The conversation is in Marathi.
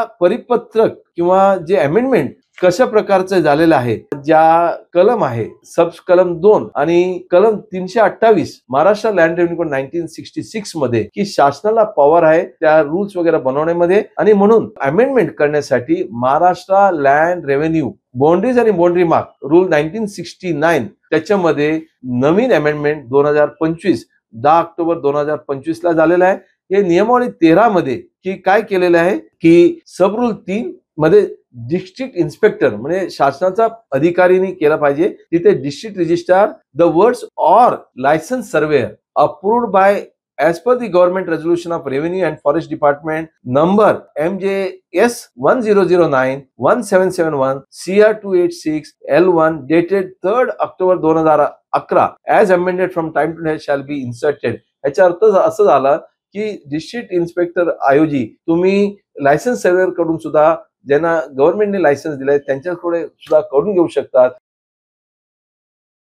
परिपत्रक किंवा जे अमेंडमेंट कशा प्रकारचं झालेलं आहे, ज्या कलम आहे सब कलम 2 आणि कलम 328 महाराष्ट्र लँड रेव्हेन्यू कोड 1966 मध्ये की शासनाला पॉवर आहे त्या रूल्स वगैरे बनवण्यामध्ये आणि म्हणून अमेंडमेंट करण्यासाठी महाराष्ट्र लँड रेव्हेन्यू बाउंड्रीज आणि बाउंड्री मार्क रूल 1969 त्याच्यामध्ये नवीन अमेंडमेंट 2025 10 ऑक्टोबर 2025 ला झालेला आहे. हे नियमावली 13 मध्ये की काय केलेलं आहे की सब रूल 3 मध्ये डिस्ट्रिक्ट इन्स्पेक्टर म्हणजे शासनाचा अधिकारीने केला पाहिजे. तिथे district registrar the words or licence surveyor approved by as per the government resolution of revenue and forest department number MJS 1009 1771 CR 286 L1 dated 3rd October 2011 as amended from time to time shall be inserted. याचा अर्थ असं झाला की डिस्ट्रिक्ट इन्स्पेक्टर आयोजी तुम्ही लायसन्स सर्वेअर कडून सुद्धा ज्यांना गव्हर्नमेंटने लायसन्स दिलाय त्यांच्याकडे सुद्धा करून घेऊ शकतात.